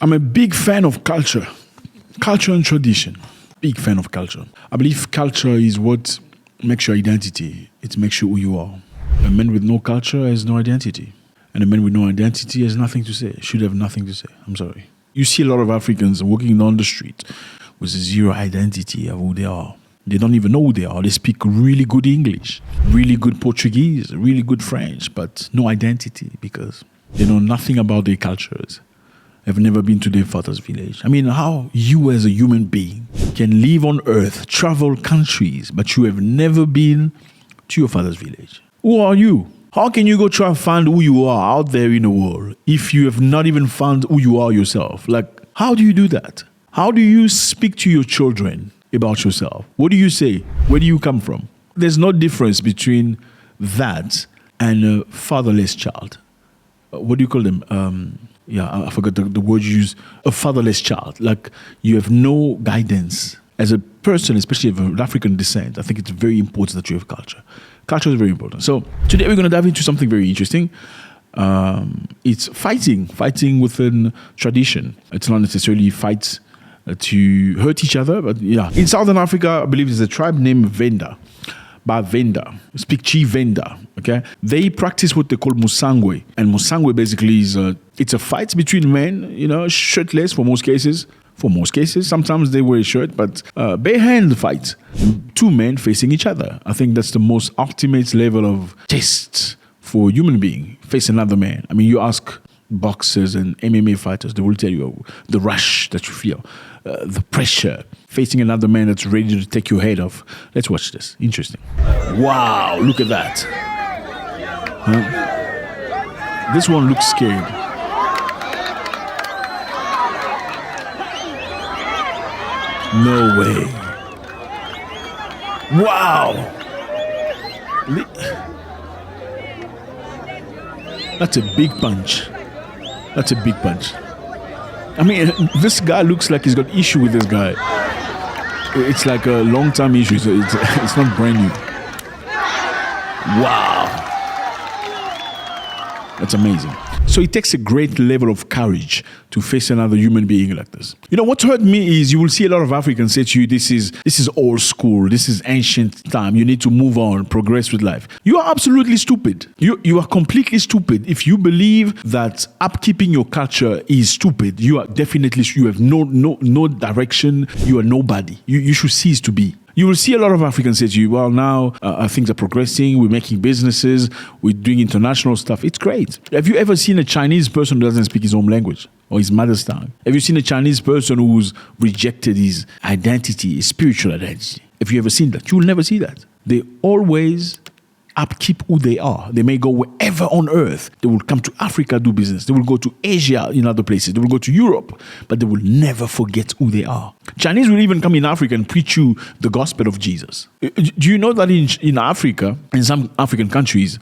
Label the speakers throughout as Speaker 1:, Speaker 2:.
Speaker 1: I'm a big fan of culture. Culture and tradition. Big fan of culture. I believe culture is what makes your identity. It makes you who you are. A man with no culture has no identity. And a man with no identity has nothing to say. Should have nothing to say. I'm sorry. You see a lot of Africans walking down the street with zero identity of who they are. They don't even know who they are. They speak really good English, really good Portuguese, really good French, but no identity because they know nothing about their cultures. Have never been to their father's village. I mean, how you as a human being can live on earth, travel countries, but you have never been to your father's village. Who are you? How can you go try and find who you are out there in the world if you have not even found who you are yourself? Like, how do you do that? How do you speak to your children about yourself? What do you say? Where do you come from? There's no difference between that and a fatherless child. What do you call them? I forgot the word you use. A fatherless child. Like, you have no guidance. As a person, especially of African descent, I think it's very important that you have culture. Culture is very important. So today we're going to dive into something very interesting. It's fighting within tradition. It's not necessarily fights to hurt each other, but yeah. In Southern Africa, I believe there's a tribe named Venda. Bavenda, speak Chi Venda, okay? They practice what they call Musangwe. And Musangwe basically is it's a fight between men, shirtless for most cases. For most cases, sometimes they wear a shirt, but bare hand fight. Two men facing each other. I think that's the most ultimate level of test for a human being, face another man. I mean, you ask boxers and MMA fighters, they will tell you the rush that you feel, the pressure, facing another man that's ready to take your head off. Let's watch this. Interesting. Wow, look at that. Huh? This one looks scared. No way. Wow. That's a big punch. That's a big punch. I mean, this guy looks like he's got issue with this guy. It's like a long-term issue. So it's not brand new. Wow. That's amazing. So it takes a great level of courage to face another human being like this. What hurt me is you will see a lot of Africans say to you, this is old school, this is ancient time, you need to move on, progress with life. You are absolutely stupid. You are completely stupid. If you believe that upkeeping your culture is stupid, you have no direction, you are nobody. You should cease to be. You will see a lot of Africans say to you, well, now things are progressing, we're making businesses, we're doing international stuff. It's great. Have you ever seen a Chinese person who doesn't speak his home language or his mother's tongue? Have you seen a Chinese person who's rejected his identity, his spiritual identity? Have you ever seen that? You will never see that. They always upkeep who they are. They may go wherever on earth. They will come to Africa, do business. They will go to Asia in other places. They will go to Europe, but they will never forget who they are. Chinese will even come in Africa and preach you the gospel of Jesus. Do you know that in Africa, in some African countries,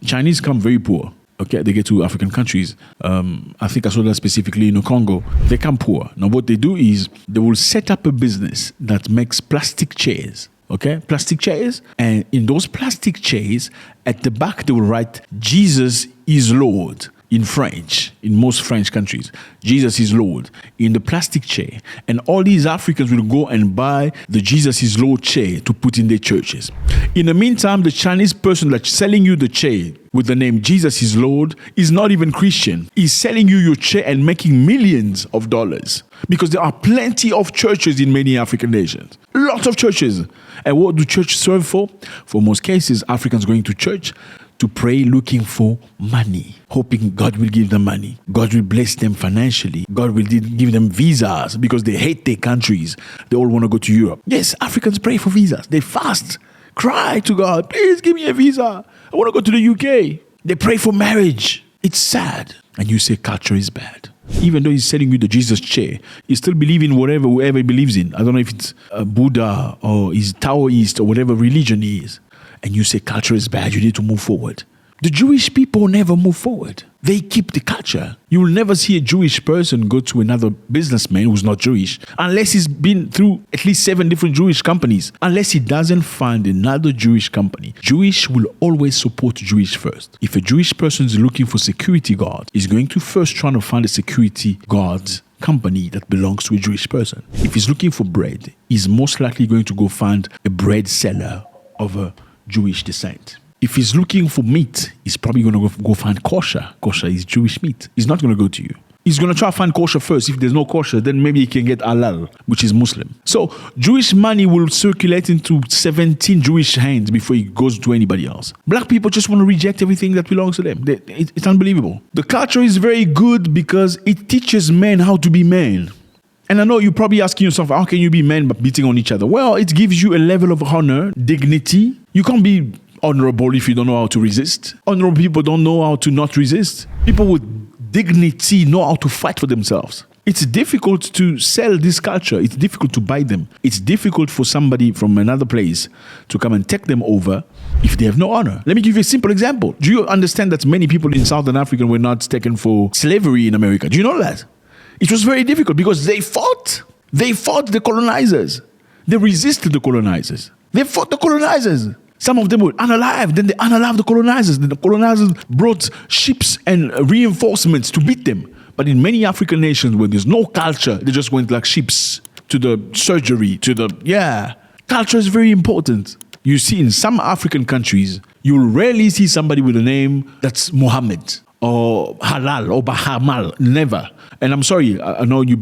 Speaker 1: Chinese come very poor? Okay, they get to African countries. I think I saw that specifically in Congo. They come poor. Now what they do is they will set up a business that makes plastic chairs. Okay, plastic chairs. And in those plastic chairs, at the back, they will write, Jesus is Lord, in French, in most French countries. Jesus is Lord, in the plastic chair. And all these Africans will go and buy the Jesus is Lord chair to put in their churches. In the meantime, the Chinese person that's selling you the chair with the name Jesus is Lord is not even Christian. He's selling you your chair and making millions of dollars. Because there are plenty of churches in many African nations. Lots of churches. And what do churches serve for? For most cases, Africans going to church to pray looking for money, hoping God will give them money. God will bless them financially. God will give them visas because they hate their countries. They all want to go to Europe. Yes, Africans pray for visas. They fast, cry to God, please give me a visa. I want to go to the UK. They pray for marriage. It's sad. And you say culture is bad. Even though he's selling you the Jesus chair, you still believe in whoever he believes in. I don't know if it's Buddha or he's Taoist or whatever religion he is. And you say culture is bad, you need to move forward. The Jewish people never move forward. They keep the culture. You will never see a Jewish person go to another businessman who's not Jewish unless he's been through at least 7 different Jewish companies. Unless he doesn't find another Jewish company. Jewish will always support Jewish first. If a Jewish person is looking for security guard, he's going to first try to find a security guard company that belongs to a Jewish person. If he's looking for bread, he's most likely going to go find a bread seller of a Jewish descent. If he's looking for meat, he's probably going to go find kosher. Kosher is Jewish meat. He's not going to go to you. He's going to try to find kosher first. If there's no kosher, then maybe he can get halal, which is Muslim. So Jewish money will circulate into 17 Jewish hands before it goes to anybody else. Black people just want to reject everything that belongs to them. It's unbelievable. The culture is very good because it teaches men how to be men. And I know you're probably asking yourself, how can you be men but beating on each other? Well, it gives you a level of honor, dignity. You can't be honorable if you don't know how to resist. Honorable people don't know how to not resist. People with dignity know how to fight for themselves. It's difficult to sell this culture. It's difficult to buy them. It's difficult for somebody from another place to come and take them over if they have no honor. Let me give you a simple example. Do you understand that many people in Southern Africa were not taken for slavery in America? Do you know that? It was very difficult because they fought. They fought the colonizers. They resisted the colonizers. They fought the colonizers. Some of them were unalived. Then they unalived the colonizers. Then the colonizers brought ships and reinforcements to beat them. But in many African nations where there's no culture, they just went like ships to the surgery, Culture is very important. You see, in some African countries, you'll rarely see somebody with a name that's Mohammed or Halal or Bahamal. Never. And I'm sorry, I know you're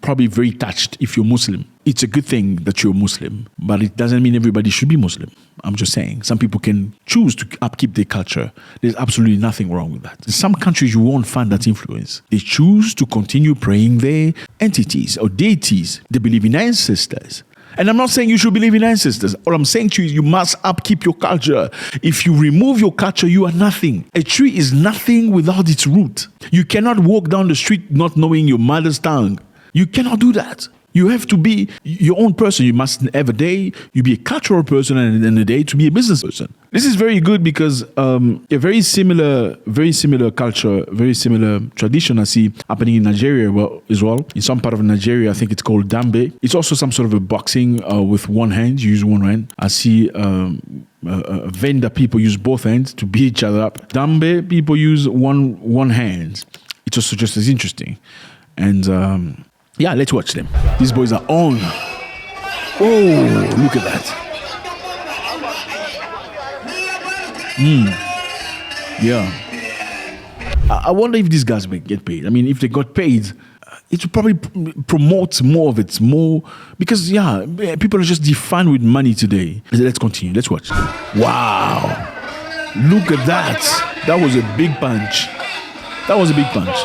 Speaker 1: probably very touched if you're Muslim. It's a good thing that you're Muslim, but it doesn't mean everybody should be Muslim. I'm just saying, some people can choose to upkeep their culture. There's absolutely nothing wrong with that. In some countries, you won't find that influence. They choose to continue praying their entities or deities. They believe in ancestors. And I'm not saying you should believe in ancestors. All I'm saying to you is you must upkeep your culture. If you remove your culture, you are nothing. A tree is nothing without its root. You cannot walk down the street not knowing your mother's tongue. You cannot do that. You have to be your own person. You must have a day, you be a cultural person, and then a day to be a business person. This is very good because a very similar culture, very similar tradition I see happening in Nigeria as well. In some part of Nigeria, I think it's called dambe. It's also some sort of a boxing with one hand. You use one hand. I see vendor people use both hands to beat each other up. Dambe people use one hand. It's also just as interesting. And yeah, let's watch them. These boys are on. Oh, look at that. Yeah. I wonder if these guys may get paid. I mean, if they got paid, it would probably promote more of it. More because, people are just defined with money today. Let's continue. Let's watch. Wow. Look at that. That was a big punch. That was a big punch.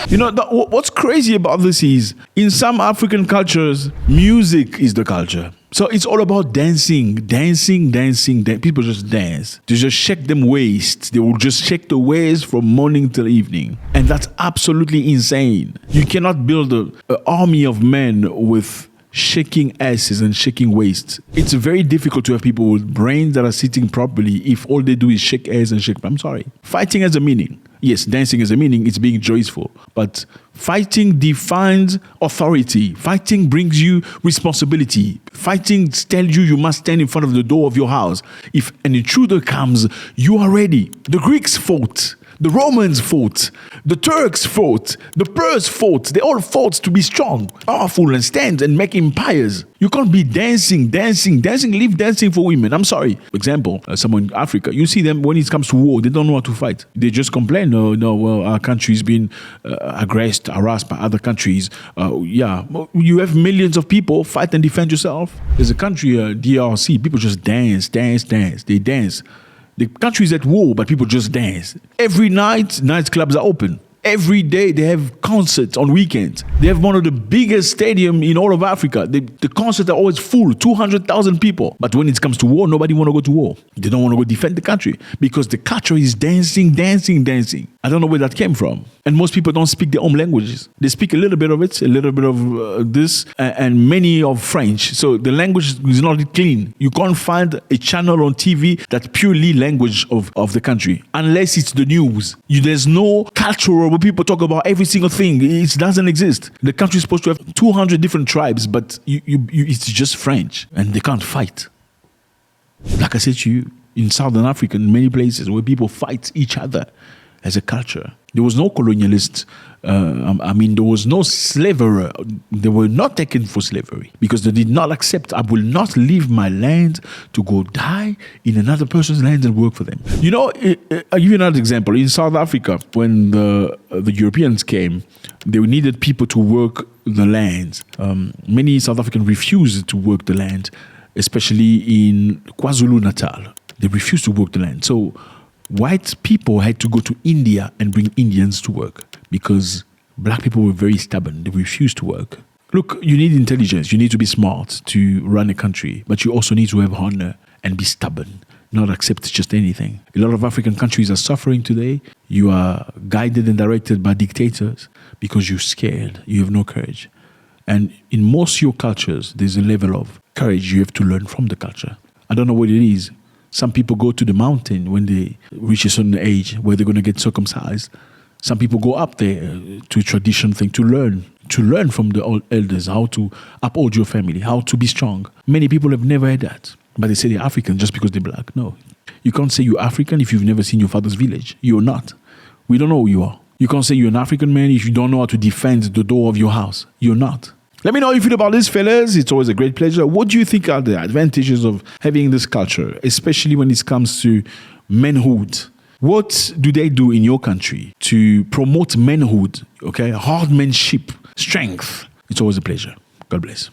Speaker 1: You know, what's crazy about this is, in some African cultures, music is the culture. So it's all about dancing. People just dance. They just shake them waist. They will just shake the waist from morning till evening. And that's absolutely insane. You cannot build an army of men with shaking asses and shaking waists. It's very difficult to have people with brains that are sitting properly if all they do is shake ass and shake. I'm sorry. Fighting has a meaning. Yes, dancing has a meaning. It's being joyful. But fighting defines authority. Fighting brings you responsibility. Fighting tells you must stand in front of the door of your house. If an intruder comes, you are ready. The Greeks fought. The Romans fought. The Turks fought. The Persians fought. They all fought to be strong, powerful, and stand and make empires. You can't be dancing. Leave dancing for women. I'm sorry. For example, someone in Africa, you see them when it comes to war, they don't know how to fight. They just complain, well, our country's been harassed by other countries. You have millions of people, fight and defend yourself. There's a country, DRC, people just dance. They dance. The country is at war, but people just dance. Every night, nightclubs are open. Every day, they have concerts on weekends. They have one of the biggest stadiums in all of Africa. The concerts are always full, 200,000 people. But when it comes to war, nobody want to go to war. They don't want to go defend the country because the culture is dancing. I don't know where that came from. And most people don't speak their own languages. They speak a little bit of it, a little bit of this, and many of French. So the language is not clean. You can't find a channel on TV that's purely language of the country, unless it's the news. There's no culture where people talk about every single thing. It doesn't exist. The country is supposed to have 200 different tribes, but it's just French, and they can't fight. Like I said to you, in Southern Africa, in many places where people fight each other as a culture. There was no colonialist. There was no slavery. They were not taken for slavery because they did not accept, I will not leave my land to go die in another person's land and work for them. I'll give you another example. In South Africa, when the Europeans came, they needed people to work the land. Many South Africans refused to work the land, especially in KwaZulu-Natal. They refused to work the land. So white people had to go to India and bring Indians to work because black people were very stubborn. They refused to work. Look, you need intelligence. You need to be smart to run a country, but you also need to have honor and be stubborn, not accept just anything. A lot of African countries are suffering today. You are guided and directed by dictators because you're scared. You have no courage. And in most of your cultures, there's a level of courage you have to learn from the culture. I don't know what it is. Some people go to the mountain when they reach a certain age where they're going to get circumcised. Some people go up there to a tradition thing to learn from the old elders how to uphold your family, how to be strong. Many people have never had that, but they say they're African just because they're black. No, you can't say you're African if you've never seen your father's village. You're not. We don't know who you are. You can't say you're an African man if you don't know how to defend the door of your house. You're not. Let me know how you feel about this, fellas. It's always a great pleasure. What do you think are the advantages of having this culture, especially when it comes to manhood? What do they do in your country to promote manhood, okay? Hardmanship, strength. It's always a pleasure. God bless.